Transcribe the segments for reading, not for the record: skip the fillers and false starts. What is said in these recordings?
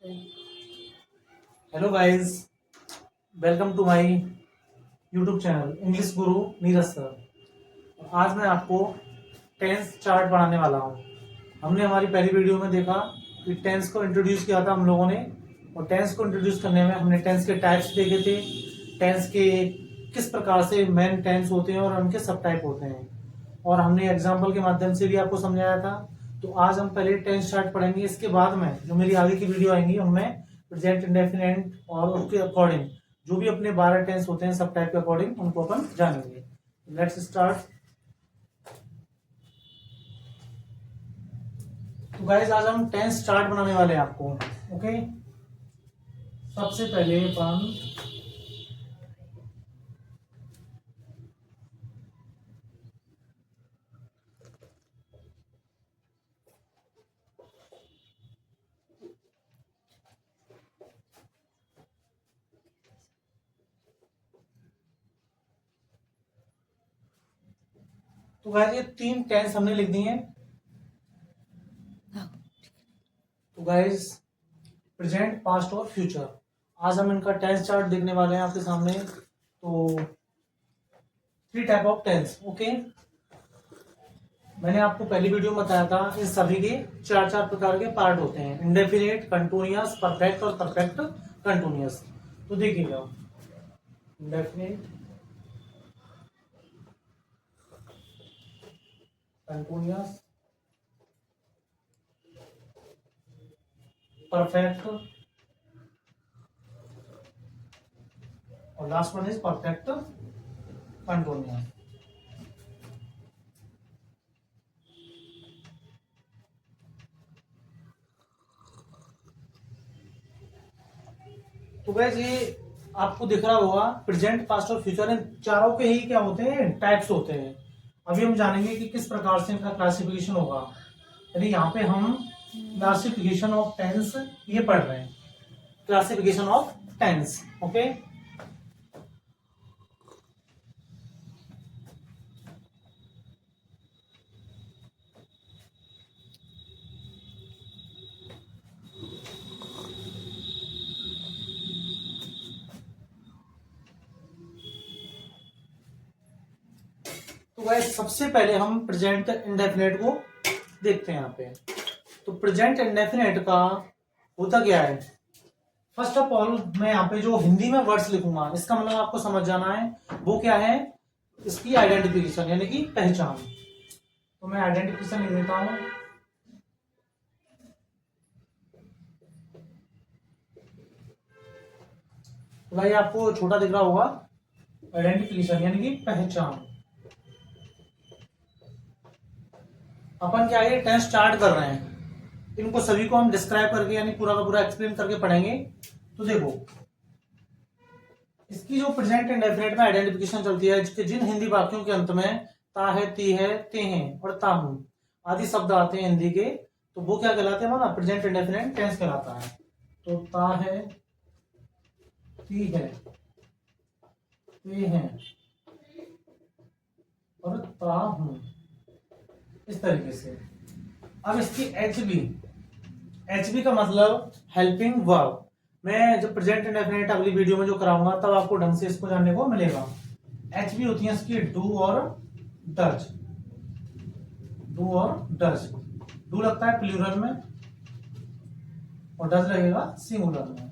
Hello guys, welcome to my YouTube channel English Guru Neeraj sir. आज मैं आपको टेंस चार्ट पढ़ाने वाला हूँ। हमने हमारी पहली वीडियो में देखा कि टेंस को इंट्रोड्यूस किया था हम लोगों ने, और टेंस को इंट्रोड्यूस करने में हमने टेंस के टाइप्स देखे थे, टेंस के किस प्रकार से मेन टेंस होते हैं और उनके सब टाइप होते हैं, और हमने एग्जाम्पल के माध्यम से भी आपको समझाया था। तो आज हम पहले टेंस चार्ट पढ़ेंगे, इसके बाद में जो मेरी आगे की वीडियो आएंगी उनमें प्रेजेंट इंडेफिनिट और उसके अकॉर्डिंग जो भी अपने 12 टेंस होते हैं सब टाइप के अकॉर्डिंग उनको अपन जानेंगे। Let's start. तो गाइस आज हम टेंस चार्ट बनाने वाले हैं आपको। ओके, सबसे पहले अपन तो गाइस ये 3 टेंस हमने लिख दिए हैं। तो गाइस प्रेजेंट, पास्ट और फ्यूचर, आज हम इनका टेंस चार्ट देखने वाले हैं आपके सामने। तो 3 टाइप ऑफ टेंस। ओके, मैंने आपको पहली वीडियो में बताया था इन सभी के 4 प्रकार के पार्ट होते हैं, इंडेफिनिट, कंटिन्यूअस, परफेक्ट और परफेक्ट कंटिन्यूअस। तो देखिएगा, इंडेफिनिट, कंटिन्यूअस, परफेक्ट और last one is perfect continuous. तो वैसे ये आपको दिख रहा होगा प्रेजेंट, पास्ट और फ्यूचर, इन चारों के ही क्या होते हैं, टाइप्स होते हैं। अभी हम जानेंगे कि किस प्रकार से इनका क्लासिफिकेशन होगा। यानी यहाँ पे हम क्लासिफिकेशन ऑफ टेंस ये पढ़ रहे हैं, क्लासिफिकेशन ऑफ टेंस। ओके, तो वैसे सबसे पहले हम प्रेजेंट इंडेफिनेट को देखते हैं यहाँ पे। तो प्रेजेंट इंडेफिनेट का होता क्या है, फर्स्ट ऑफ ऑल मैं यहाँ पे जो हिंदी में वर्ड्स लिखूंगा इसका मतलब आपको समझ जाना है वो क्या है, इसकी आइडेंटिफिकेशन यानी कि पहचान। तो मैं आइडेंटिफिकेशन लिख देता हूं। तो भाई आपको छोटा दिख रहा होगा, आइडेंटिफिकेशन यानी कि पहचान। अपन क्या ये टेंस स्टार्ट कर रहे हैं, इनको सभी को हम डिस्क्राइब करके यानी पूरा का पूरा एक्सप्लेन करके पढ़ेंगे। तो देखो, इसकी जो प्रेजेंट इंडेफिनिट में आइडेंटिफिकेशन चलती है, जिन हिंदी वाक्यों के अंत में ता है, ती है, ते हैं और ताहू आदि शब्द आते हैं हिंदी के, तो वो क्या कहलाते हैं, ना प्रेजेंट इंडेफिनिट टेंस कहलाता है। तो ता है, ती है, ते हैं और ताहू, इस तरीके से। अब इसकी एच बी का मतलब हेल्पिंग वर्ब। मैं जब प्रेजेंट इंडेफिनिट अगली वीडियो में जो कराऊंगा तब आपको ढंग से इसको जानने को मिलेगा। एच बी होती है इसकी डू और डज। डू और डज, डू लगता है प्लूरल में और डज लगेगा सिंगुलर में।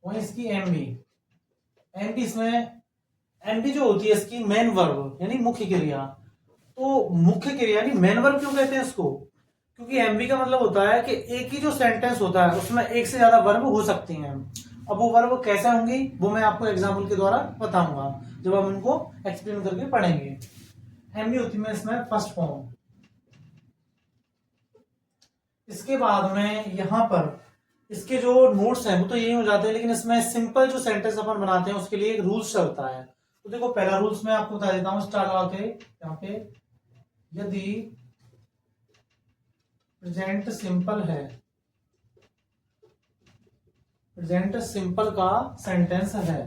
वही इसकी एमबी, एमबी इसमें एमबी जो होती है इसकी मेन वर्ब यानी मुख्य क्रिया। तो मुख्य क्रिया यानी मेन वर्ब क्यों कहते हैं इसको, क्योंकि एमबी का मतलब होता है कि एक ही जो सेंटेंस होता है उसमें एक से ज्यादा वर्ब हो सकती हैं। अब वो वर्ब कैसे होंगी वो मैं आपको एग्जाम्पल के द्वारा बताऊंगा जब हम इनको एक्सप्लेन करके पढ़ेंगे। एमबी होती है इसमें फर्स्ट फॉर्म। इसके बाद में यहाँ पर इसके जो नोट्स हैं वो तो यही हो जाते हैं, लेकिन इसमें सिंपल जो सेंटेंस अपन बनाते हैं उसके लिए एक रूल्स चलता है। तो देखो, पहला रूल्स मैं आपको बता देता हूँ स्टार लगा के यहाँ पे। यदि प्रेजेंट सिंपल है, प्रेजेंट सिंपल का सेंटेंस है,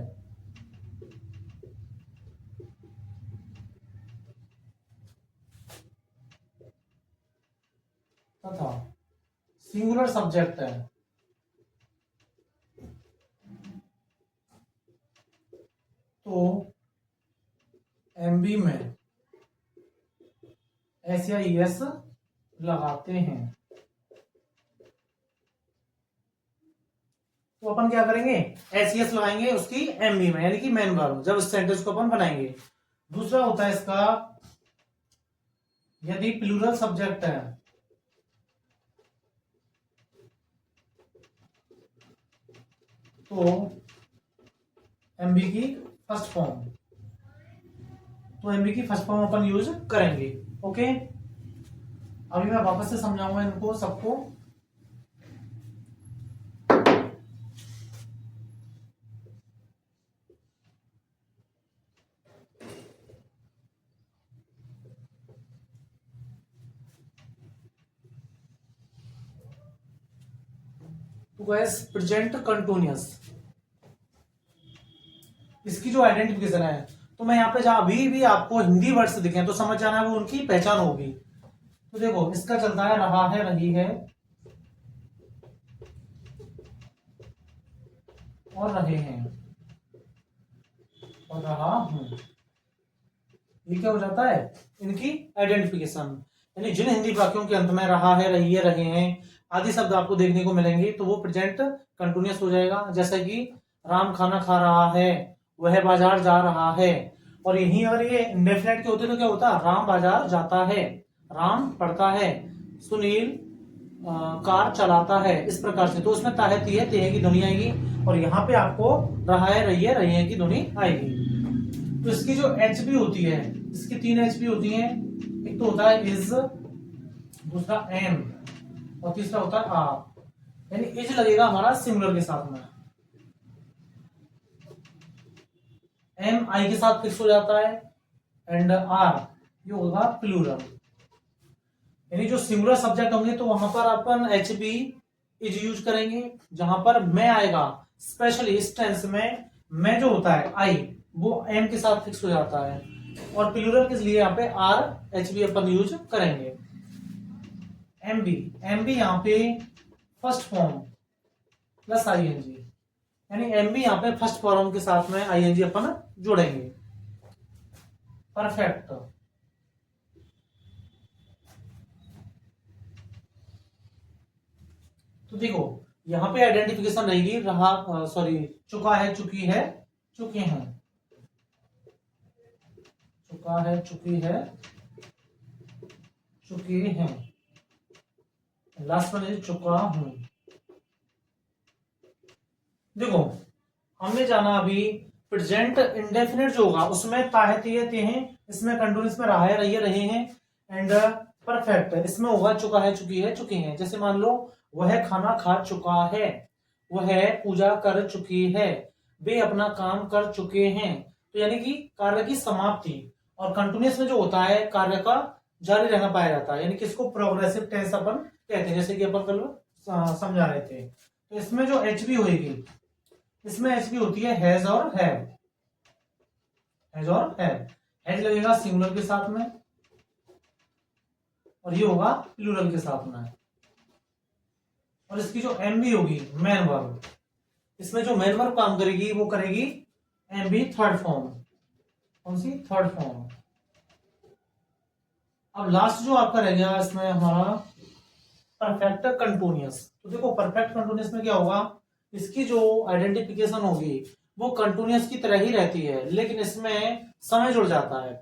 तथा सिंगुलर सब्जेक्ट है तो एमबी में एस या ईएस लगाते हैं। तो अपन क्या करेंगे, एस ईएस लगाएंगे उसकी एमबी में, यानी कि मेन वर्ब, जब इस सेंटेंस को अपन बनाएंगे। दूसरा होता है इसका, यदि प्लूरल सब्जेक्ट है तो एमबी की फर्स्ट फॉर्म, तो एमबी की फर्स्ट फॉर्म अपन यूज करेंगे। ओके, अभी मैं वापस से समझाऊंगा इनको सबको। तो गैस प्रेजेंट कंटिन्यूअस, इसकी जो आइडेंटिफिकेशन है, तो मैं यहाँ पे जहां अभी भी आपको हिंदी वर्ड्स दिखे तो समझ जाना है वो उनकी पहचान होगी। तो देखो इसका चलता है रहा है, रही है और रहे हैं और रहा हूं। ये क्या हो जाता है, इनकी आइडेंटिफिकेशन। यानी जिन हिंदी वाक्यों के अंत में रहा है, रही है, रहे हैं आदि शब्द आपको देखने को मिलेंगे तो वो प्रेजेंट कंटिन्यूअस हो जाएगा। जैसे कि राम खाना खा रहा है, वह बाजार जा रहा है। और यहीं अगर ये इंडेफिनेट के होते तो क्या होता, राम बाजार जाता है, राम पढ़ता है, सुनील कार चलाता है, इस प्रकार से। तो उसमें ताहे तीहे तेहे की ध्वनि आएगी और यहाँ पे आपको रहा है, रही है, रहे हैं की ध्वनि आएगी। तो इसकी जो एचबी होती है, इसकी 3 एचबी होती हैं। एक तो होता है इज, दूसरा एम और तीसरा होता है आर। यानी इज लगेगा हमारा सिंगुलर के साथ में, एम आई के साथ फिक्स हो जाता है एंड आर ये होगा प्लूरल। यानी जो सिंगुलर सब्जेक्ट होंगे तो वहां पर अपन एच बी इज यूज करेंगे। जहां पर मैं आएगा, स्पेशली इस टेंस में मैं जो होता है आई, वो एम के साथ फिक्स हो जाता है। और प्लूरल के लिए यहाँ पे आर एच बी अपन यूज करेंगे। एमबी, एमबी यहाँ पे फर्स्ट फॉर्म प्लस आईएनजी, यानी एमबी यहाँ पे फर्स्ट फॉर्म के साथ में आईएनजी अपन जोड़ेंगे। परफेक्ट, तो देखो यहां पे आइडेंटिफिकेशन रहेगी रहा, सॉरी चुका है, चुकी है, चुके हैं, चुका है, चुकी है, चुके हैं। लास्ट में चुका हूं। देखो हमने जाना अभी प्रेजेंट इंडेफिनिट जो होगा उसमें ताहे तीहे हैं, इसमें कंटिन्यूअस में रहा है, रही है, रहे हैं एंड परफेक्ट इसमें होगा चुका है, चुकी है, चुके हैं। जैसे मान लो वह खाना खा चुका है, वह पूजा कर चुकी है, वे अपना काम कर चुके हैं। तो यानी कि कार्य की समाप्ति। और कंटिन्यूअस में जो होता है कार्य का जारी रहना पाया जाता है, यानी कि इसको प्रोग्रेसिव टेंस अपन कहते हैं, जैसे कि अपन कल समझा रहे थे। तो इसमें जो एचबी होगी, इसमें एचबी होती है हैज और हैव, हैज और हैव। हैज लगेगा सिंगुलर के साथ में और ये होगा प्लूरल के साथ में। और इसकी जो एमबी होगी मेन वर्ब, इसमें जो मेन वर्ब काम करेगी वो करेगी एमबी थर्ड फॉर्म। कौन सी? Third form. अब लास्ट जो आपका रह गया इसमें हमारा परफेक्ट कंटिन्यूअस। तो देखो परफेक्ट कंटिन्यूअस में क्या होगा, इसकी जो आइडेंटिफिकेशन होगी वो कंटिन्यूअस की तरह ही रहती है, लेकिन इसमें समय जुड़ जाता है।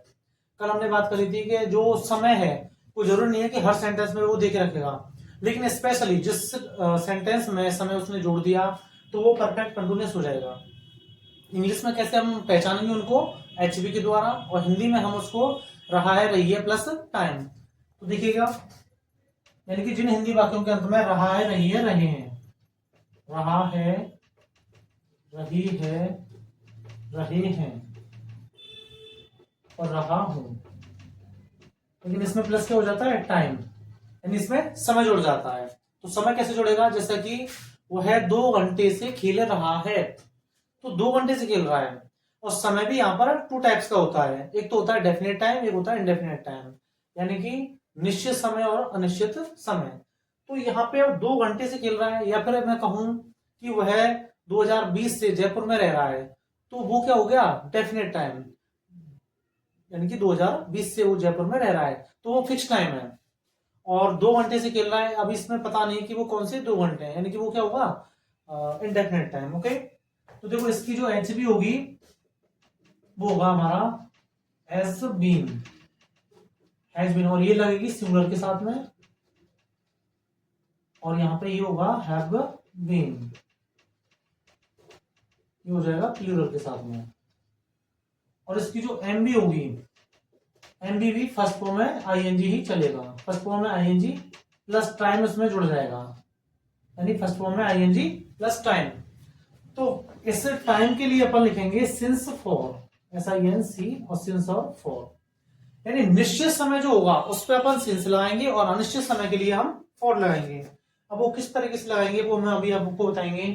कल हमने बात करी थी कि जो समय है वो जरूरी नहीं है कि हर सेंटेंस में वो दे के रखेगा, लेकिन स्पेशली जिस सेंटेंस में समय उसने जोड़ दिया तो वो परफेक्ट कंटिन्यूअस हो जाएगा। इंग्लिश में कैसे हम पहचानेंगे उनको? एचबी के द्वारा, और हिंदी में हम उसको रहा है, रही है प्लस टाइम। तो देखिएगा, यानी कि जिन हिंदी वाक्यों के अंत में रहा है, रही है, रहे हैं, रहा है, रही है, रहे हैं और रहा हूं, लेकिन इसमें प्लस क्या हो जाता है? टाइम, यानी इसमें समय जुड़ जाता है। तो समय कैसे जुड़ेगा? जैसा कि वह 2 घंटे से खेल रहा है, तो 2 घंटे से खेल रहा है। और समय भी यहाँ पर 2 टाइप्स का होता है, एक तो होता है डेफिनेट टाइम, एक होता है इनडेफिनेट टाइम, यानी कि निश्चित समय और अनिश्चित समय। तो यहाँ पे अब 2 घंटे से खेल रहा है, या फिर मैं कहूं कि वह 2020 से जयपुर में रह रहा है, तो वो क्या हो गया, डेफिनेट टाइम, यानी कि 2020 से वो जयपुर में रह रहा है, तो वो फिक्स टाइम है। और 2 घंटे से खेल रहा है, अब इसमें पता नहीं कि वो कौन से 2 घंटे हैं, यानी कि वो क्या होगा, इंडेफिनेट टाइम। ओके, तो देखो इसकी जो एच बी होगी वो होगा हमारा एस बीन, हैज बीन, और ये लगेगी सिंगुलर के साथ में, और यहां पे ये होगा हैव बीन, ये हो जाएगा प्लूरल के साथ में। और इसकी जो एम बी होगी, एम बी भी फर्स्ट फॉर्म में आईएनजी ही चलेगा, फर्स्ट फॉर्म में आईएनजी प्लस टाइम उसमें जुड़ जाएगा, यानी फर्स्ट फॉर्म में आईएनजी प्लस टाइम। तो इस टाइम के लिए अपन लिखेंगे सिंस फॉर, SINC, और सिंस और फॉर, यानी निश्चित समय जो होगा उस पर अपन सिंस लगाएंगे और अनिश्चित समय के लिए हम फॉर लगाएंगे। अब वो किस तरीके से लगाएंगे वो मैं अभी आपको बताएंगे,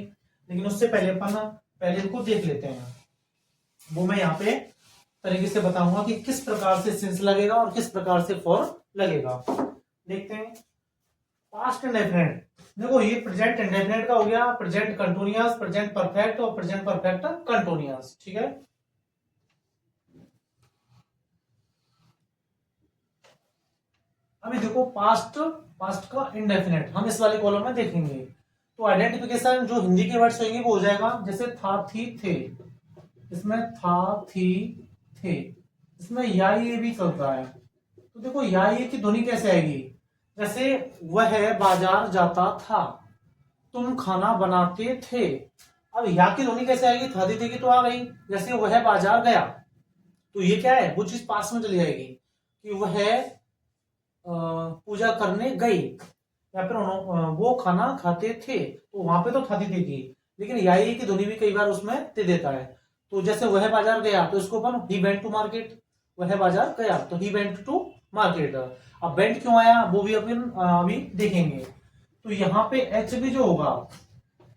लेकिन उससे पहले अपन पहले इनको देख लेते हैं। वो मैं यहाँ पे तरीके से बताऊंगा कि किस प्रकार से सिंस लगेगा और किस प्रकार से फॉर लगेगा। देखते हैं पास्ट इंडेफिनिट। देखो ये प्रेजेंट इंडेफिनिट का हो गया, प्रेजेंट कंटिन्यूअस, प्रेजेंट परफेक्ट और प्रेजेंट परफेक्ट कंटिन्यूअस, ठीक है। अभी देखो पास्ट, पास्ट का इंडेफिनिट हम इस वाले कॉलम में देखेंगे। तो आइडेंटिफिकेशन जो हिंदी के वर्ड्स होंगे वो हो जाएगा, जैसे था, थी, थे, इसमें था, थी, थे, इसमें या ये भी चलता है। तो देखो या ये की ध्वनि कैसे आएगी, जैसे वह बाजार जाता था, तुम खाना बनाते थे। अब या की ध्वनि कैसे आएगी, था, थी, थे की तो आ गई, जैसे वह बाजार गया, तो ये क्या है, वो चीज पास में चली जाएगी कि वह पूजा करने गई, या फिर वो खाना खाते थे, तो वहां पे तो था, थी, थे की, लेकिन या ये की ध्वनि भी कई बार उसमें दे देता है। तो जैसे वह बाजार गया तो इसको अपन ही वेंट टू मार्केट, वह बाजार गया तो ही वेंट टू मार्केट। अब वेंट क्यों आया वो भी अपन अभी देखेंगे। तो यहाँ पे एच बी जो होगा,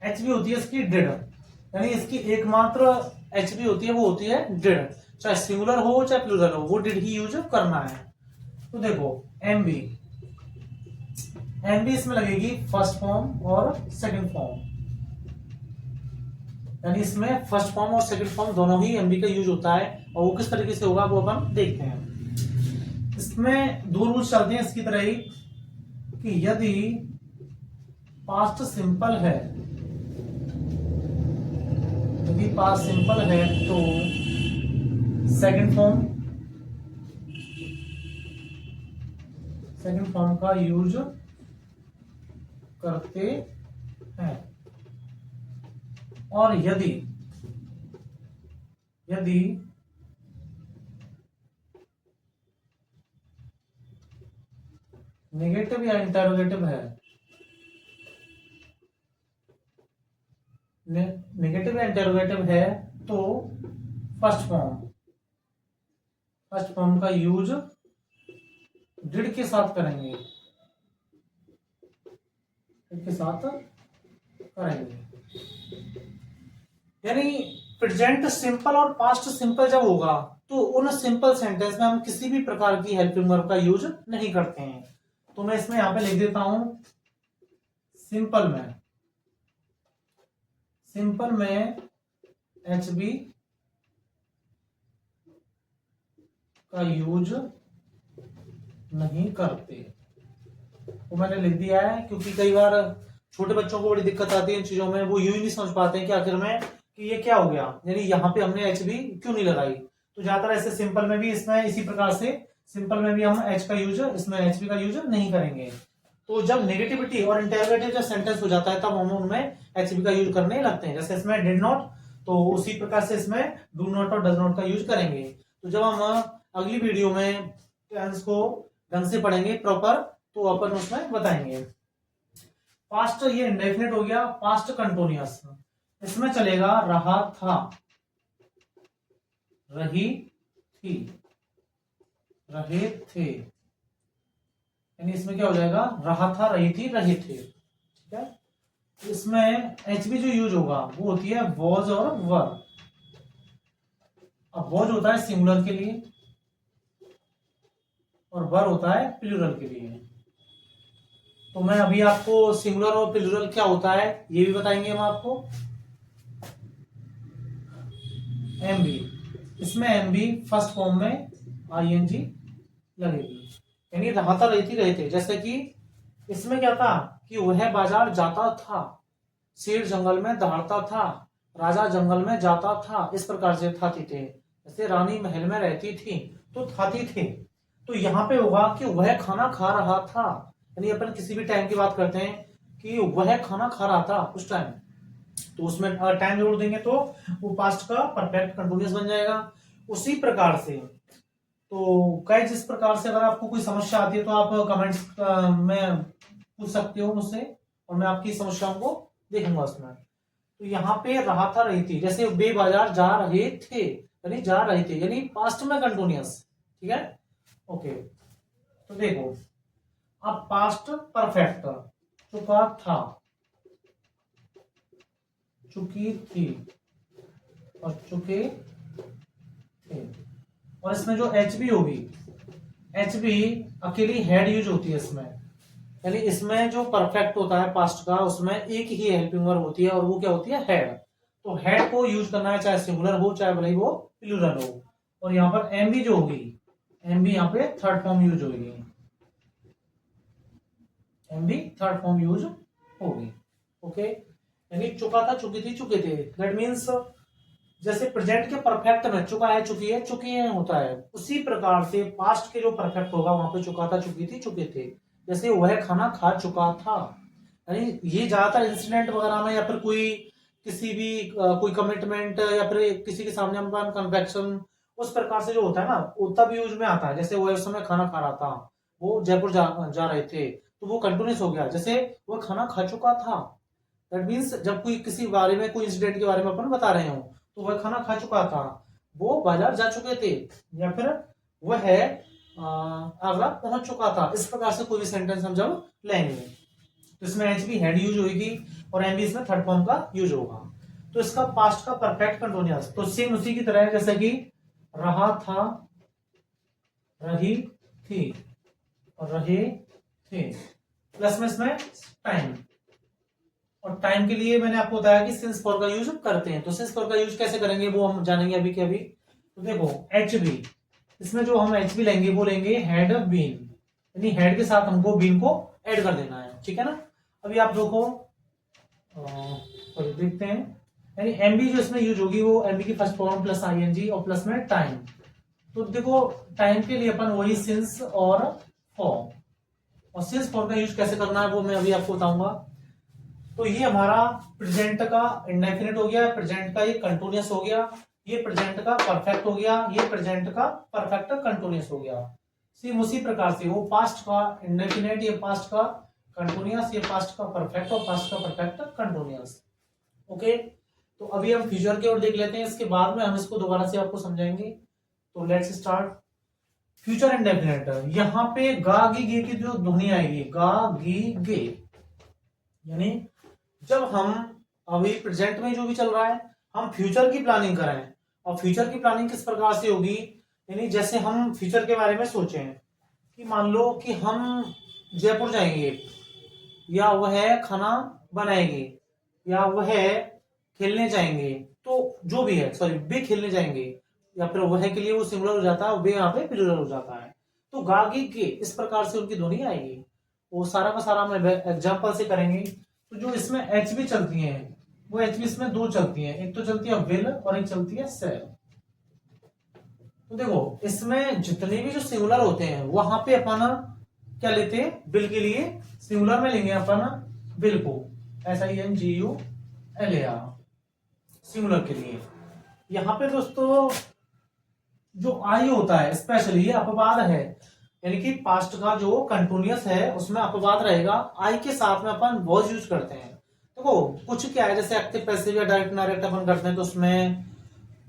एच बी होती है इसकी डिड, यानी इसकी एकमात्र एच बी होती है वो होती है डिड, चाहे सिंगुलर हो चाहे प्लूरल हो, वो डिड ही यूज करना है। तो देखो एम बी, एम बी इसमें लगेगी फर्स्ट फॉर्म और सेकंड फॉर्म, यानी इसमें फर्स्ट फॉर्म और सेकंड फॉर्म दोनों ही एमबी का यूज होता है, और वो किस तरीके से होगा वो अपन देखते हैं। इसमें दो रूल्स चलते हैं इसकी तरह ही, कि यदि पास्ट सिंपल है, यदि पास्ट सिंपल है तो सेकंड फॉर्म, सेकंड फॉर्म का यूज करते हैं, और यदि यदि नेगेटिव या इंटरोगेटिव है, नेगेटिव या इंटरोगेटिव है, तो फर्स्ट फॉर्म, फर्स्ट फॉर्म का यूज डिड के साथ करेंगे, डिड के साथ करेंगे। यानी प्रेजेंट सिंपल और पास्ट सिंपल जब होगा तो उन सिंपल सेंटेंस में हम किसी भी प्रकार की हेल्पिंग वर्ब का यूज नहीं करते हैं। तो मैं इसमें यहां पे लिख देता हूं सिंपल में, सिंपल में एच बी का यूज नहीं करते। तो मैंने लिख दिया है क्योंकि कई बार छोटे बच्चों को बड़ी दिक्कत आती है इन चीजों में, वो यूं ही नहीं समझ पाते हैं कि आखिर में कि ये क्या हो गया, यानी यहाँ पे हमने एच बी क्यों नहीं लगाई। तो ज्यादातर ऐसे सिंपल में भी इसमें इसी प्रकार से सिंपल में भी हम एच का यूज, इसमें एच बी का यूज नहीं करेंगे। तो जब नेगेटिविटी और इंटरोगेटिव जब सेंटेंस हो जाता है तब हम उनमें एच बी का यूज करने लगते हैं। जैसे इसमें डिड नॉट, तो उसी प्रकार से इसमें डू नॉट और डज नॉट का यूज करेंगे। तो जब हम अगली वीडियो में टेंस को ढंग से पढ़ेंगे प्रॉपर तो अपन उसमें बताएंगे। पास्ट ये इंडेफिनिट हो गया, पास्ट कंटिन्यूअस, इसमें चलेगा रहा था, रही थी, रहे थे, यानी इसमें क्या हो जाएगा, रहा था, रही थी, रहे थे, ठीक है। इसमें एच बी जो यूज होगा वो होती है वॉज और वर। अब वॉज होता है सिंगुलर के लिए और वर होता है प्लूरल के लिए। तो मैं अभी आपको सिंगुलर और प्लूरल क्या होता है ये भी बताएंगे हम आपको। एमबी, इसमें एमबी फर्स्ट फॉर्म में आईएनजी लगेगी, यानी रहता रहती रहते। जैसे कि इसमें क्या था कि वह बाजार जाता था, शेर जंगल में दहाड़ता था, राजा जंगल में जाता था, इस प्रकार से था थी थे। जैसे रानी महल में रहती थी तो थाती थे। तो यहाँ पे होगा कि वह खाना खा रहा था, यानी अपन किसी भी टाइम की बात करते हैं कि वह खाना खा रहा था उस टाइम, तो उसमें टाइम जोड़ देंगे तो वो पास्ट का परफेक्ट कंटिन्यूअस बन जाएगा। उसी प्रकार से तो कई जिस प्रकार से अगर आपको कोई समस्या आती है तो आप कमेंट्स में पूछ सकते हो मुझसे, और मैं आपकी समस्याओं को देखूंगा उसमें। तो यहाँ पे रहा था रही थी, जैसे बे बाजार जा रहे थे, यानी जा रहे थे, यानी पास्ट में कंटिन्यूअस। ठीक है, ओके। तो देखो अब पास्ट परफेक्ट, चुका था, चुकी थी और चुके थे। और इसमें जो एच बी होगी, एच बी अकेली हेड यूज होती है इसमें, यानी इसमें जो परफेक्ट होता है पास्ट का उसमें एक ही हेल्पिंग वर्ब होती है और वो क्या होती है, हेड। तो हेड को यूज करना है, चाहे सिंगुलर हो चाहे भले वो प्लूरल हो। और यहाँ पर एम बी जो होगी, एम बी यहाँ पे थर्ड फॉर्म यूज होगी, M B third form use होगी। ओके, यानी चुका था, चुकी थी, चुके थे। दैट मीन्स जैसे प्रेजेंट के परफेक्ट में चुका है, चुकी है, चुकी है होता है, उसी प्रकार से पास्ट के जो परफेक्ट होगा वहां पे चुका था, चुकी थी, चुके थे। जैसे वह खाना खा चुका था, यानी ये ज्यादातर इंसिडेंट वगैरह में या फिर कोई किसी भी कोई कमिटमेंट या फिर किसी के सामने हम कन्फेक्शन, उस प्रकार से जो होता है ना वो तब यूज में आता है। जैसे वो उस समय खाना खा रहा था, वो जयपुर जा रहे थे, तो वो कंटिन्यूस हो गया। जैसे वो खाना खा चुका था, दैट मीन्स जब कोई किसी बारे में कोई इंसिडेंट के बारे में अपन बता रहे हो तो वह खाना खा चुका था, वो बाजार जा चुके थे, या फिर वह आगरा पहुंच चुका था। इस प्रकार से कोई भी सेंटेंस हम जब लेंगे तो इसमें एच बी हेड यूज होगी और एम बी इसमें थर्ड फॉर्म का यूज होगा। तो इसका पास्ट का परफेक्ट कंटिन्यूअस तो सेम उसी की तरह है, जैसे कि रहा था, रही थी और रहे थे, प्लस में इसमें टाइम। और टाइम के लिए मैंने आपको बताया कि सिंस फॉर का यूज करते हैं। तो सिंस फॉर का यूज कैसे करेंगे वो हम जानेंगे अभी के अभी। तो देखो एच बी, इसमें जो हम एच बी लेंगे वो लेंगे हेड बीन, यानी हेड के साथ हमको बीन को ऐड कर देना है। ठीक है ना, अभी आप देखो देखते हैं, यानी एमबी जो इसमें यूज होगी वो एमबी की फर्स्ट फॉर्म प्लस आईएनजी और प्लस में टाइम। तो देखो टाइम के लिए अपन वही सिंस और फॉर, और सिंस फॉर का यूज कैसे करना है वो मैं अभी आपको बताऊंगा। तो ये हमारा प्रेजेंट का इंडेफिनिट हो गया, प्रेजेंट का ये कंटिन्यूअस हो गया, ये प्रेजेंट का परफेक्ट हो गया, ये प्रेजेंट का परफेक्ट कंटिन्यूअस हो गया। सेम उसी प्रकार से वो पास्ट का इंडेफिनिट, ये पास्ट का कंटिन्यूअस, ये पास्ट का परफेक्ट और पास्ट का परफेक्ट कंटिन्यूअस। ओके, तो अभी हम फ्यूचर की ओर देख लेते हैं, इसके बाद में हम इसको दोबारा से आपको समझाएंगे। तो लेट्स स्टार्ट। फ्यूचर इंडेफिनिट, यहाँ पे गा गी गे की जो ध्वनि आएगी, गा गी गे, यानी जब हम अभी प्रेजेंट में जो भी चल रहा है हम फ्यूचर की प्लानिंग करें। और फ्यूचर की प्लानिंग किस प्रकार से होगी, यानी जैसे हम फ्यूचर के बारे में सोचें कि मान लो कि हम जयपुर जाएंगे, या वह खाना बनाएंगे, या वह खेलने जाएंगे, तो जो भी है, सॉरी वे खेलने जाएंगे, या फिर वह के लिए वो सिंगुलर हो जाता है, वे यहाँ पे प्लूरल हो जाता है। तो गागी के इस प्रकार से उनकी ध्वनि आएगी। वो सारा का सारा हम एग्जाम्पल से करेंगे। तो जो इसमें एच बी चलती है वो एच बी इसमें दो चलती है, एक तो चलती है विल और एक चलती है सेल। तो देखो इसमें जितने भी जो सिंगुलर होते हैं वहां पे अपन क्या लेते हैं, विल के लिए सिंगुलर में लेंगे अपन विल को, SINGULAR सिंगुलर के लिए। यहाँ पे दोस्तों जो आई होता है स्पेशली ये अपवाद है, यानी कि पास्ट का जो कंटिन्यूअस है उसमें अपवाद रहेगा, आई के साथ में अपन वॉज यूज करते हैं। देखो कुछ क्या है, जैसे एक्टिव पैसिव या डायरेक्ट डायरेक्ट अपन करते हैं तो उसमें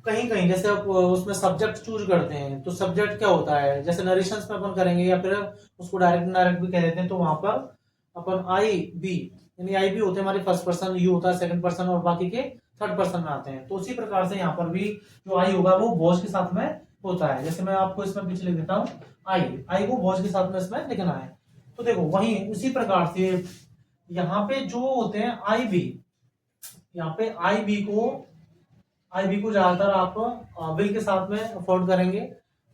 कहीं कहीं जैसे उसमें सब्जेक्ट चूज करते हैं, तो सब्जेक्ट क्या होता है, जैसे नरेशंस में अपन करेंगे या फिर उसको डायरेक्ट डायरेक्ट भी कह देते हैं, तो वहां पर अपन आई बी, यानी आई बी होते हैं हमारे फर्स्ट पर्सन, यू होता है सेकंड पर्सन और बाकी के थर्ड पर्सन में आते हैं। तो उसी प्रकार से यहाँ पर भी जो आई होगा वो वॉज के साथ में होता है। जैसे मैं आपको इसमें पीछे लिख देता हूँ, आई को वॉज के साथ में इसमें लिखना है। तो देखो वही उसी प्रकार से यहाँ पे जो होते हैं आई बी, यहाँ पे आई बी को ज्यादातर आप विल के साथ में अफोर्ड करेंगे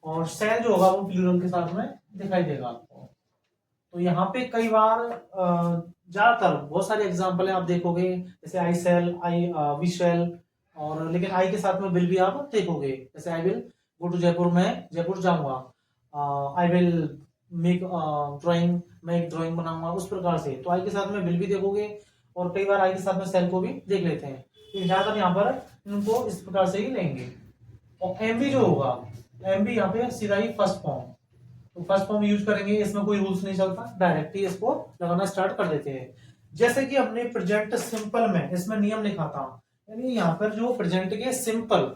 और सेल जो होगा वो प्लूरल के साथ में दिखाई देगा आपको। तो यहाँ पे कई बार ज्यादातर बहुत सारे एग्जाम्पल है आप देखोगे, जैसे आई सेल, आई वी सेल, और लेकिन आई के साथ में विल भी आप देखोगे, जैसे I will go to Jaipur, मैं जयपुर जाऊंगा, आई विल मेक ड्राइंग, मैं एक ड्राइंग बनाऊंगा, उस प्रकार से। तो आई के साथ में विल भी देखोगे और कई बार आई के साथ में सेल को भी देख लेते हैं, तो ज्यादातर यहाँ पर इनको इस प्रकार से ही लेंगे। और एम बी जो होगा, एम बी यहाँ पे सीधा ही फर्स्ट फॉर्म, तो फर्स्ट फॉर्म यूज करेंगे, इसमें कोई रूल्स नहीं चलता, डायरेक्ट ही इसको लगाना स्टार्ट कर देते हैं। जैसे कि हमने प्रेजेंट सिंपल में इसमें नियम लिखा था, यानी यहाँ पर जो प्रेजेंट के सिंपल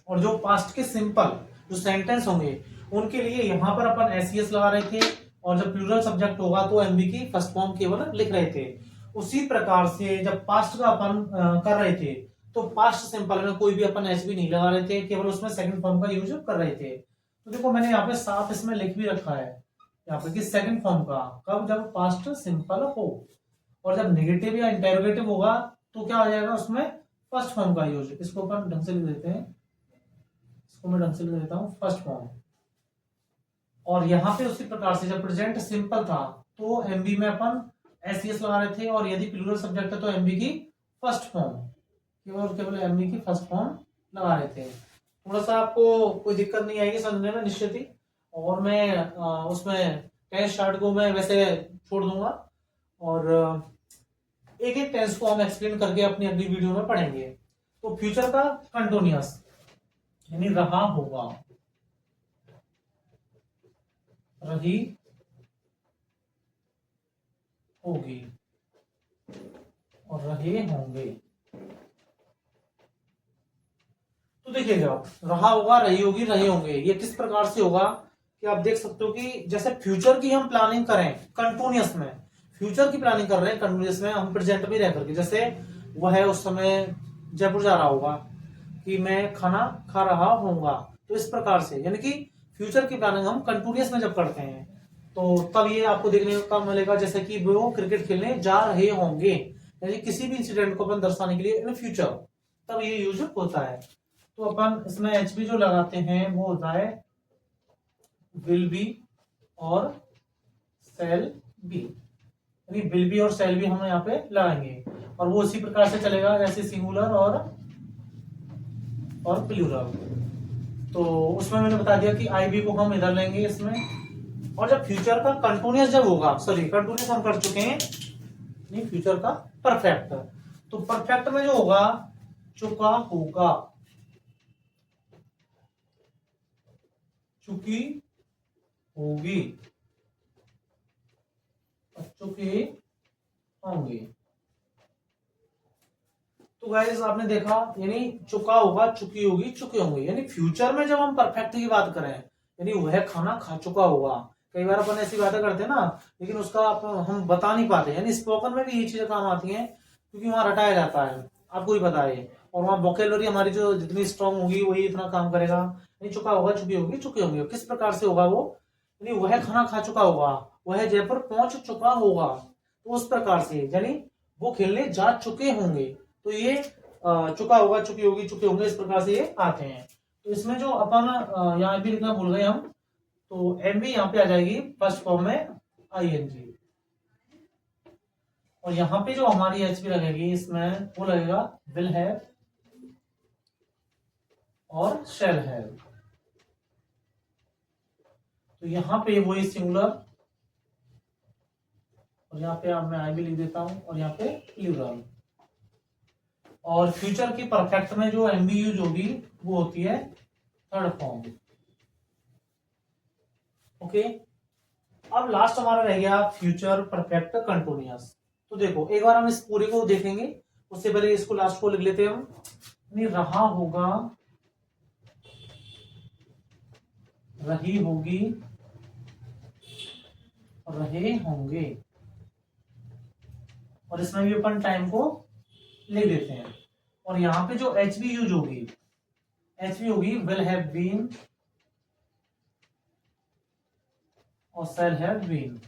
और जो पास्ट के सिंपल जो सेंटेंस होंगे उनके लिए यहाँ पर अपन एसईएस लगा रहे थे, और जब प्लूरल सब्जेक्ट होगा तो एमबी की फर्स्ट फॉर्म केवल लिख रहे थे। उसी प्रकार से जब पास्ट का अपन कर रहे थे तो पास्ट सिंपल में कोई भी अपन एस भी नहीं लगा रहे थे, केवल उसमें सेकंड फॉर्म का यूज कर रहे थे। तो देखो मैंने यहाँ पे साफ इसमें लिख भी रखा है यहाँ पे कि सेकंड फॉर्म का कब, जब पास्ट सिंपल हो, और जब नेगेटिव या इंटेरोगेटिव होगा तो क्या हो जाएगा उसमें फर्स्ट फॉर्म का यूज। इसको अपन ढंग से लिख देते हैं, इसको मैं ढंग से लिख देता हूँ फर्स्ट फॉर्म। और यहाँ पे उसी प्रकार से जब प्रेजेंट सिंपल था तो एमबी में अपन एसईएस लगा रहे थे, और यदि प्लूरल सब्जेक्ट है तो एमबी की फर्स्ट फॉर्म, केवल एमबी की फर्स्ट फॉर्म लगा रहे थे। थोड़ा सा आपको कोई दिक्कत नहीं आएगी समझने में निश्चित ही, और मैं उसमें टेंस चार्ट को मैं वैसे छोड़ दूंगा, और एक एक टेंस को हम एक्सप्लेन करके अपनी अगली वीडियो में पढ़ेंगे। तो फ्यूचर का कंटिन्यूअस यानी रहा होगा, रही होगी और रहे होंगे। तो देखिएगा रहा होगा, रही होगी, रहे होंगे, ये किस प्रकार से होगा कि आप देख सकते हो कि जैसे फ्यूचर की हम प्लानिंग करें कंटिन्यूअस में, फ्यूचर की प्लानिंग कर रहे हैं कंटिन्यूअस में हम प्रेजेंट में रह करके, जैसे वह है उस समय जयपुर जा रहा होगा कि मैं खाना खा रहा होऊंगा, तो इस प्रकार से यानी कि फ्यूचर की प्लानिंग हम कंटिन्यूअस में जब करते हैं तो तब ये आपको देखने को मिलेगा जैसे कि वो क्रिकेट खेलने जा रहे होंगे, यानी किसी भी इंसिडेंट को अपन दर्शाने के लिए इन फ्यूचर तब ये यूज होता है। तो अपन इसमें एच बी जो लगाते हैं वो होता है विल बी और सेल बी, यानी विल बी और सेल बी हम यहाँ पे लगाएंगे, और वो उसी प्रकार से चलेगा जैसे सिंगुलर और प्लूरल। तो उसमें मैंने बता दिया कि आई बी को हम इधर लेंगे इसमें, और जब फ्यूचर का कंटिन्यूअस जब होगा, सॉरी कंटिन्यूअस हम कर चुके हैं, नहीं फ्यूचर का परफेक्ट, तो परफेक्ट में जो होगा चुका होगा, चुकी होगी, चुके होंगे। तो गाइस आपने देखा यानी चुका होगा, चुकी होगी, चुके होंगे, यानी फ्यूचर में जब हम परफेक्ट की बात करें यानी वह खाना खा चुका होगा। कई बार अपन ऐसी बातें करते हैं ना, लेकिन उसका हम बता नहीं पाते, यानी स्पोकन में भी ये चीजें काम आती हैं क्योंकि वहां रटाया जाता है, आपको ही पता है, और वहां वोकेबलरी हमारी जो जितनी स्ट्रांग होगी वही इतना काम करेगा। नहीं चुका होगा, चुकी होगी, चुके होंगे, किस प्रकार से होगा वो, यानी वह खाना खा चुका होगा, वह जयपुर पहुंच चुका होगा, तो उस प्रकार से यानी वो खेलने जा चुके होंगे। तो ये चुका होगा, चुकी होगी, चुके होंगे, इस प्रकार से ये आते हैं। तो इसमें जो अपन यहाँ भी लिखना भूल गए हम, तो एम भी यहाँ पे आ जाएगी फर्स्ट फॉर्म में आई एन जी, और यहाँ पे जो हमारी एच पी लगेगी इसमें वो लगेगा विल हैव और शेल हैव। तो यहाँ पे वही सिंगुलर, और यहाँ पे मैं आई भी लिख देता हूं, और यहाँ पे प्लूरल। और फ्यूचर की परफेक्ट में जो एमबी यूज होगी वो होती है थर्ड फॉर्म। ओके, अब लास्ट हमारा रह गया फ्यूचर परफेक्ट कंटिन्यूअस। तो देखो एक बार हम इस पूरे को देखेंगे, उससे पहले इसको लास्ट को लिख लेते हैं हम, नहीं रहा होगा, रही होगी और रहे होंगे, और इसमें भी अपन टाइम को लिख देते हैं। और यहां पे जो एच बी यूज होगी, एच बी होगी विल हैव बीन और शैल हैव बीन।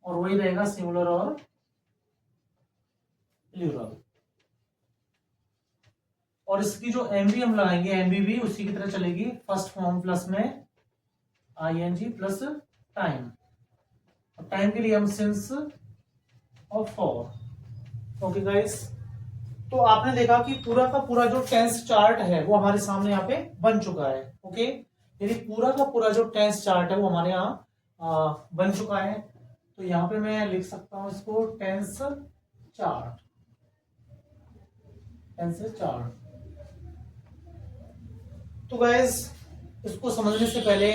और वही रहेगा सिंगुलर और प्लूरल। और इसकी जो एमबी हम लगाएंगे, एमबी भी उसी की तरह चलेगी, फर्स्ट फॉर्म प्लस में आईएनजी प्लस टाइम। टाइम के लिए हम सिंस और फॉर। ओके गाइस, तो आपने देखा कि पूरा का पूरा जो टेंस चार्ट है वो हमारे सामने यहाँ पे बन चुका है। ओके, यानी पूरा का पूरा जो टेंस चार्ट है वो हमारे यहाँ बन चुका है। तो यहाँ पे मैं लिख सकता हूं इसको टेंस चार्ट, टेंस चार्ट। तो गाइस, इसको समझने से पहले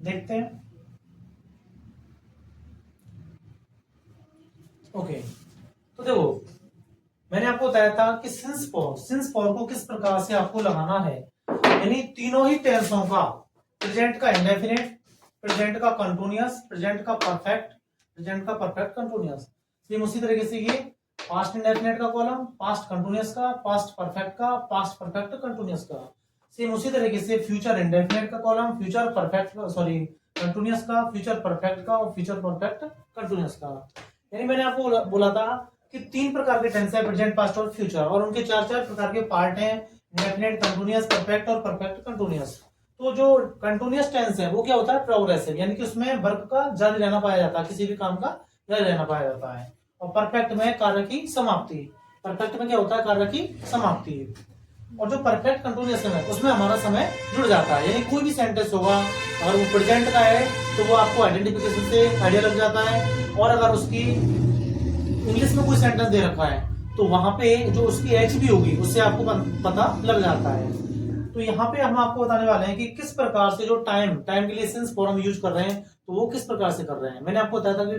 देखते हैं। ओके, तो देखो मैंने आपको बताया था कि सिंस फॉर को किस प्रकार से आपको लगाना है, यानी तीनों ही टेंसों का, प्रेजेंट का इंडेफिनिट, प्रेजेंट का कंटिन्यूअस, प्रेजेंट का परफेक्ट, प्रेजेंट का परफेक्ट कंटिन्यूअस। सेम उसी तरीके से ये पास्ट इंडेफिनिट का कॉलम, पास्ट कंटिन्यूअस का, पास्ट परफेक्ट का, पास्ट परफेक्ट कंटिन्यूअस का। सेम उसी तरीके से फ्यूचर इंडेफिनिट का column, future perfect sorry continuous का, फ्यूचर परफेक्ट का और फ्यूचर परफेक्ट कंटिन्यूअस का। यानी मैंने आपको बोला था कि 3 प्रकार के टेंस है, प्रेजेंट, पास्ट और फ्यूचर, और उनके 4 प्रकार के पार्ट हैं, इंडेफिनिट, कंटिन्यूअस, परफेक्ट और परफेक्ट कंटिन्यूअस। तो जो कंटिन्यूअस टेंस है वो क्या होता है, प्रोग्रेसिव, यानी कि उसमें वर्ब का जारी रहना पाया जाता है, किसी भी काम का जारी रहना पाया जाता है। और परफेक्ट में कार्य की समाप्ति, परफेक्ट में क्या होता है, कार्य की समाप्ति। और जो परफेक्ट कंटिन्यूअस है उसमें हमारा समय जुड़ जाता है, यानी कोई भी सेंटेंस होगा अगर वो प्रेजेंट का है तो वो आपको आइडेंटिफिकेशन से आइडिया लग जाता है, और अगर उसकी इंग्लिश में कोई सेंटेंस दे रखा है तो वहां पे जो उसकी एच भी होगी उससे आपको पता लग जाता है। तो यहाँ पे हम आपको बताने वाले हैं कि किस प्रकार से जो टाइम के लिए सिंस फॉर हम यूज कर रहे हैं तो वो किस प्रकार से कर रहे हैं। मैंने आपको बताया था कि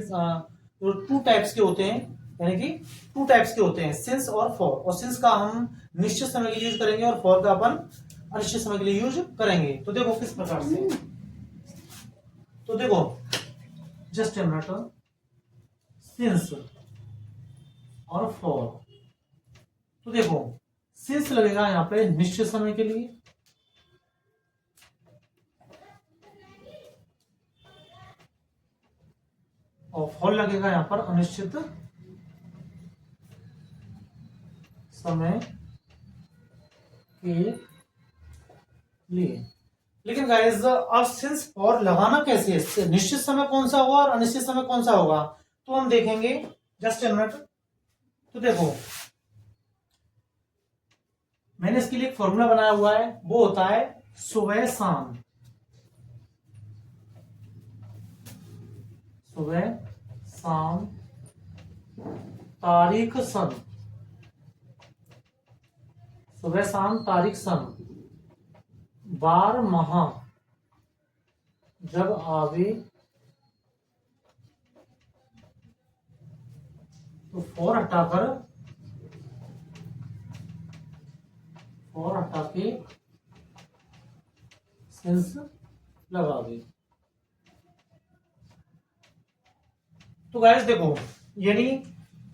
जो 2 टाइप्स के होते हैं, यानी कि 2 टाइप्स के होते हैं, सिंस और फॉर। और सिंस का हम निश्चित समय के लिए यूज करेंगे और फॉर का अपन अनिश्चित समय के लिए यूज करेंगे। तो देखो किस प्रकार से, तो देखो जस्ट ए मिनट, सिंस और फॉर। तो देखो सिंस लगेगा यहां पे निश्चित समय के लिए, और फॉर लगेगा यहां पर अनिश्चित समय के लिए। लेकिन गाइस अब सिंस फॉर लगाना कैसे है, निश्चित समय कौन सा होगा और अनिश्चित समय कौन सा होगा, तो हम देखेंगे। जस्ट ए मिनट, तो देखो मैंने इसके लिए एक फॉर्मूला बनाया हुआ है, वो होता है सुबह शाम, सुबह शाम तारीख सन, सुबह शाम तारीख सन, बार माह जब आवे, तो फॉर हटा के सिंस लगावे। तो गाइस देखो, यानी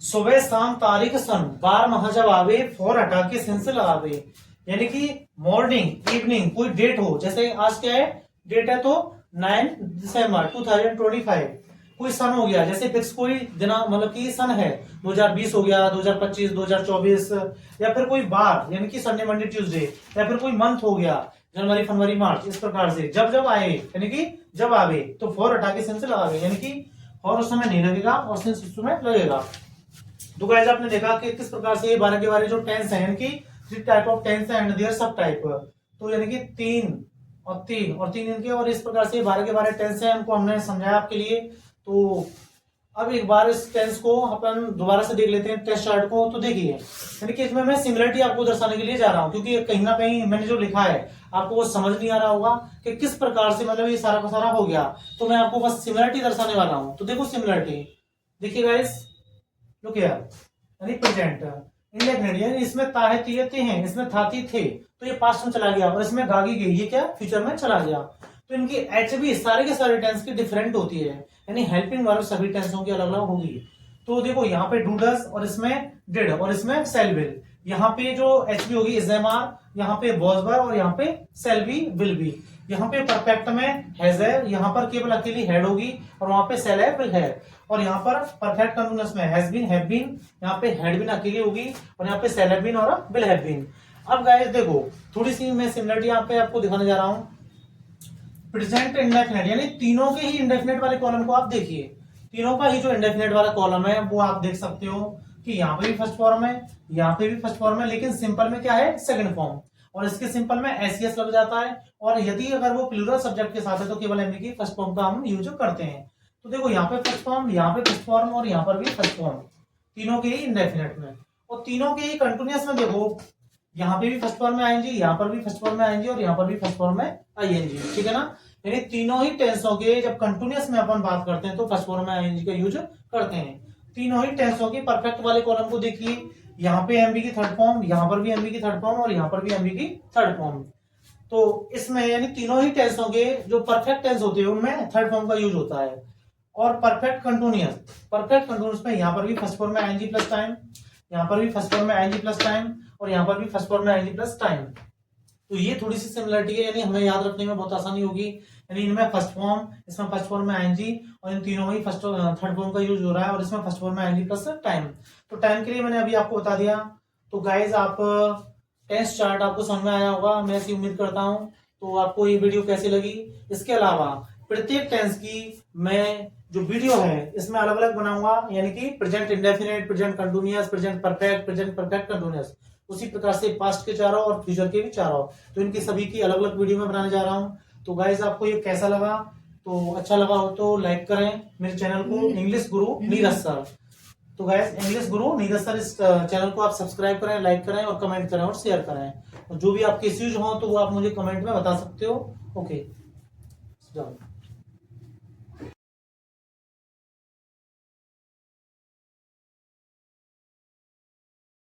सुबह शाम तारीख सन, बार माह जब आवे, फॉर हटा के सिंस लगावे, यानी कि मॉर्निंग इवनिंग कोई डेट हो, जैसे आज क्या है डेट है, तो 9 दिसंबर 2025 कोई सन हो गया, जैसे फिक्स कोई दिन मतलब कि सन है 2020 हो गया, 2025, 2024, या फिर कोई बार यानी कि संडे मंडे ट्यूसडे, या फिर कोई मंथ हो गया जनवरी फरवरी मार्च, इस प्रकार से जब जब आए यानी कि जब आवे तो फॉर हटा के सिंस लगावे, यानी कि फॉर उस समय नहीं लगेगा और सिंस उस समय लगेगा। तो गाइस आपने देखा कि किस प्रकार से 12 के 12 जो टेंस है, यानी कि 3 type of tense and their subtype, तो यानी कि 3 और 3 इनके, और इस प्रकार से 12 के 12 टेंस है, हमको हमने समझाया आपके लिए। तो अब एक बार इस टेंस को अपन दोबारा से देख लेते हैं टेस्ट चार्ट को। तो देखिए, यानी कि इसमें मैं सिमिलरिटी आपको दर्शाने के लिए जा रहा हूं, क्योंकि कहीं ना कहीं मैंने जो लिखा है आपको वो समझ नहीं आ रहा होगा कि किस प्रकार से मतलब ये सारा का सारा हो गया, तो मैं आपको बस सिमिलरिटी दर्शाने वाला हूं। तो देखो सिमिलरिटी, देखिए गाइस लुक हियर, यानी प्रेजेंट इंडेफिनिट, यानी इसमें ता है, ती हैं, इसमें था ती थे, तो ये पास्ट में चला गया, और इसमें गागी गई, ये क्या फ्यूचर में चला गया। तो इनकी एच भी सारे के सारे टेंस की डिफरेंट होती है, यानी हेल्पिंग वर्ब सभी टेंसों की अलग अलग होगी। तो देखो यहाँ पे डू डज, और इसमें डिड, और इसमें सेल विल। यहाँ पे जो एच बी होगी इज एम आर, यहाँ पे was were और यहाँ पे shall be will be। यहाँ पे परफेक्ट में हैज है, यहाँ पर केवल अकेली हैड होगी और वहां पे shall है will है। और यहाँ पर परफेक्ट कंटिन्यूअस में हैज बीन हैव बीन, यहाँ पे हैड बीन अकेली होगी और यहाँ पे shall have been और will have been। अब गाइस देखो थोड़ी सी मैं सिमिलरिटी यहाँ पे आपको दिखाने जा रहा हूँ। प्रेजेंट इंडेफिनेट यानी तीनों के ही इंडेफिनेट वाले कॉलम को आप देखिए, तीनों का ही जो इंडेफिनेट वाला कॉलम है वो आप देख सकते हो कि यहाँ पे भी फर्स्ट फॉर्म है, यहाँ पे भी फर्स्ट फॉर्म है, लेकिन सिंपल में क्या है सेकंड फॉर्म, और इसके सिंपल में एस लग जाता है। और यदि अगर वो प्लूरल सब्जेक्ट के साथ है तो केवल एमबी की फर्स्ट फॉर्म का हम यूज करते हैं। तो देखो यहाँ पे फर्स्ट फॉर्म, यहाँ पे फर्स्ट फॉर्म और यहाँ पर भी फर्स्ट फॉर्म, तीनों के ही इंडेफिनेट में और तीनों के ही कंटिन्यूअस में। देखो यहाँ पे भी फर्स्ट फॉर्म में आएंगे, यहाँ पर भी फर्स्ट फॉर्म में आएंगे और यहाँ पर भी फर्स्ट फॉर्म में आईएनजी, ठीक है ना। यानी तीनों ही टेंसों के जब कंटिन्यूअस में अपन बात करते हैं तो फर्स्ट फॉर्म में आईएनजी का यूज करते हैं। तीनों ही टेंसों के परफेक्ट वाले कॉलम को देखिए, यहाँ पे एमबी की थर्ड फॉर्म, यहाँ पर भी एमबी की थर्ड फॉर्म और यहाँ पर भी एमबी की थर्ड फॉर्म। तो इसमें यानी तीनों ही टेंसों के जो परफेक्ट टेंस होते हैं उनमें थर्ड फॉर्म का यूज होता है। और परफेक्ट कंटिन्यूअस में यहाँ पर भी फर्स्ट फॉर्म में आईएनजी प्लस टाइम, यहाँ पर भी फर्स्ट फॉर्म में आईएनजी प्लस टाइम और यहाँ पर भी फर्स्ट फॉर्म में आईएनजी प्लस टाइम। तो ये थोड़ी सी सिमिलरिटी है, यानी हमें याद रखने में बहुत आसानी होगी। यानी इनमें फर्स्ट फॉर्म, इसमें फर्स्ट फॉर्म में आईएनजी और इन तीनों में ही फर्स्ट थर्ड फॉर्म का यूज हो रहा है और इसमें फर्स्ट फॉर्म में आईएनजी प्लस टाइम। तो टाइम के लिए मैंने अभी आपको बता दिया। तो गाइज आप टेंस चार्ट आपको समझ में आया होगा, मैं ऐसी उम्मीद करता हूँ। तो आपको ये वीडियो कैसी लगी? इसके अलावा प्रत्येक टेंस की मैं जो वीडियो है इसमें अलग अलग बनाऊंगा, यानी कि present indefinite, present continuous, present perfect continuous, उसी प्रकार से पास्ट के चारों और फ्यूचर के भी चारों। तो इनकी सभी की अलग अलग वीडियो में बनाने जा रहा हूँ। तो गाइज आपको ये कैसा लगा? तो अच्छा लगा हो तो लाइक करें मेरे चैनल को इंग्लिश गुरु नीरज सर। तो guys English Guru Neeraj sir इस चैनल को आप सब्सक्राइब करें, लाइक करें और कमेंट करें और शेयर करें। और जो भी आपके इश्यूज हो तो वो आप मुझे कमेंट में बता सकते हो। ओके, जाओ।